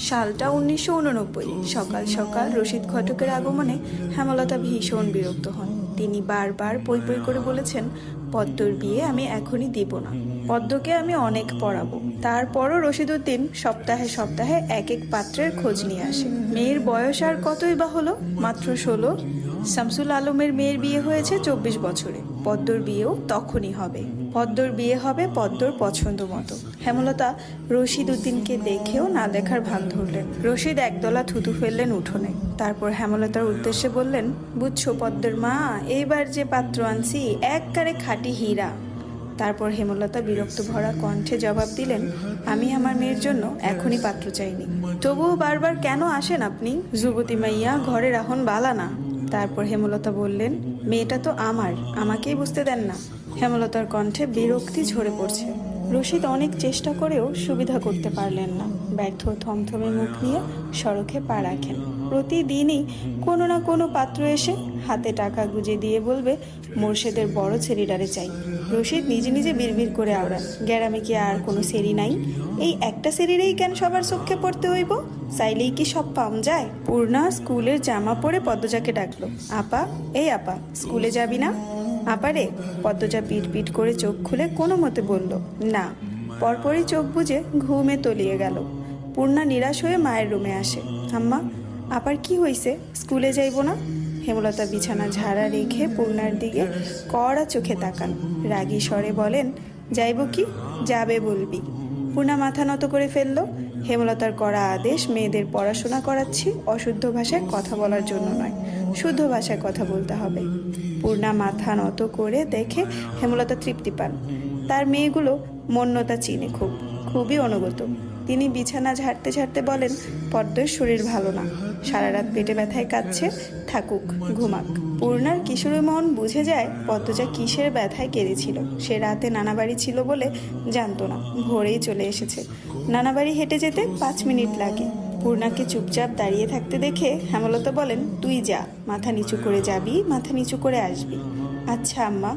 সালটা 1989। সকাল সকাল রশিদ ঘটকের আগমনে হেমলতা ভীষণ বিরক্ত হন। তিনি বারবার পই পই করে বলেছেন, পদ্মর বিয়ে আমি এখনই দিব না। পদ্মকে আমি অনেক পড়াবো। তারপরও রশিদউদ্দিন সপ্তাহে সপ্তাহে এক এক পাত্রের খোঁজ নিয়ে আসে। মেয়ের বয়স আর কতই বা হলো, মাত্র 16। শামসুল আলমের মেয়ের বিয়ে হয়েছে 24 বছরে। পদ্মর বিয়েও তখনই হবে। পদ্মর বিয়ে হবে পদ্মর পছন্দ মতো। হেমলতা রশিদউদ্দিনকে দেখেও না দেখার ভান ধরলেন। রশিদ একদলা থুতু ফেললেন উঠোনে। তারপর হেমলতার উদ্দেশ্যে বললেন, বুঝছো পদ্মের মা, এইবার যে পাত্র আনছি একবারে খাঁটি হীরা। তারপর হেমলতা বিরক্ত ভরা কণ্ঠে জবাব দিলেন, আমি আমার মেয়ের জন্য এখনই পাত্র চাইনি। তবুও বারবার কেন আসেন আপনি? যুবতী মাইয়া ঘরে রাহন বালা না। তারপর হেমলতা বললেন, মেয়েটা তো আমার, আমাকেই বুঝতে দেন না। হেমলতার কণ্ঠে বিরক্তি ঝরে পড়ছে। রশিদ অনেক চেষ্টা করেও সুবিধা করতে পারলেন না। ব্যর্থ থমথমে মুখ নিয়ে সড়কে পা রাখেন। প্রতিদিনই কোনো না কোনো পাত্র এসে হাতে টাকা গুজে দিয়ে বলবে, মোর্শেদের বড় ছেড়িডারে চাই। রশিদ নিজে নিজে বিড়বিড় করে আওড়ান, গ্যারামে কি আর কোনো সেরি নাই? এই একটা সেরিরেই কেন সবার চোখে পড়তে হইব? চাইলেই কি সব পাম যায়? পূর্ণা স্কুলের জামা পরে পদ্মজাকে ডাকলো, আপা, এই আপা, স্কুলে যাবি না? আপারে। পদ্মজা পিট পিট করে চোখ খুলে কোনো মতে বলল, না। পরপরই চোখ বুজে ঘুমে তলিয়ে গেল। পূর্ণা নিরাশ হয়ে মায়ের রুমে আসে। আম্মা, আপার কি হইছে? স্কুলে যাইব না? হেমলতা বিছানা ঝাড়া রেখে পূর্ণার দিকে কড়া চোখে তাকান। রাগী স্বরে বলেন, যাইব কি? যাবে বলবি। পূর্ণা মাথা নত করে ফেলল। হেমলতার করা আদেশ, মেয়েদের পড়াশোনা করাচ্ছি, অশুদ্ধ ভাষায় কথা বলার জন্য নয়, শুদ্ধ ভাষায় কথা বলতে হবে। পূর্ণা মাথা নত করে দেখে হেমলতা তৃপ্তি পান। তার মেয়েগুলো মন্যতা চিনে খুবই অনুগত। তিনি বিছানা ঝাড়তে ঝাড়তে বলেন, পদ্মের শরীর ভালো না, সারা রাত পেটে ব্যথায় কাঁদছে, থাকুক, ঘুমাক। পূর্ণার কিশোরী মন বুঝে যায় পদ্মজা কিসের ব্যথায় কেঁদেছিল। সে রাতে নানাবাড়ি ছিল বলে জানতো না, ভোরেই চলে এসেছে। নানাবাড়ি হেঁটে যেতে 5 মিনিট লাগে। পূর্ণাকে চুপচাপ দাঁড়িয়ে থাকতে দেখে হেমলতা বলেন, তুই যা, মাথা নিচু করে যাবি, মাথা নিচু করে আসবি। আচ্ছা আম্মা।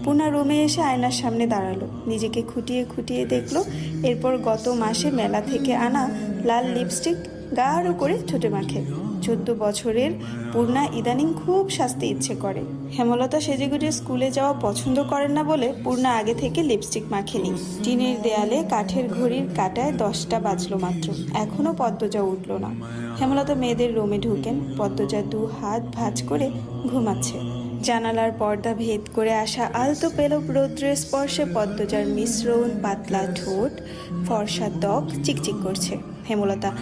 পূর্ণা রুমে এসে আয়নার সামনে দাঁড়ালো, নিজেকে খুঁটিয়ে খুঁটিয়ে দেখলো। এরপর গত মাসে মেলা থেকে আনা লাল লিপস্টিক গাঢ় করে ঠোঁটে মাখে। 14 বছরের পূর্ণা ইদানিং খুব সাজতে ইচ্ছে করে। হেমলতা সেজেগুজে স্কুলে যাওয়া পছন্দ করেন না বলে পূর্ণা আগে থেকে লিপস্টিক মাখেনি। টিনের দেয়ালে কাঠের ঘড়ির কাঁটায় 10টা বাজলো মাত্র, এখনো পদ্মজা উঠল না। হেমলতা মেয়েদের রুমে ঢুকেন। পদ্মজা 2 হাত ভাঁজ করে ঘুমাচ্ছে। জানালার পর্দা ভেদ করে আসা আলতো পেলব রৌদ্রের স্পর্শে পদ্মজার মিশ্রণ পাতলা ঠোঁট, ফর্সা ত্বক চিকচিক করছে। হেমলতা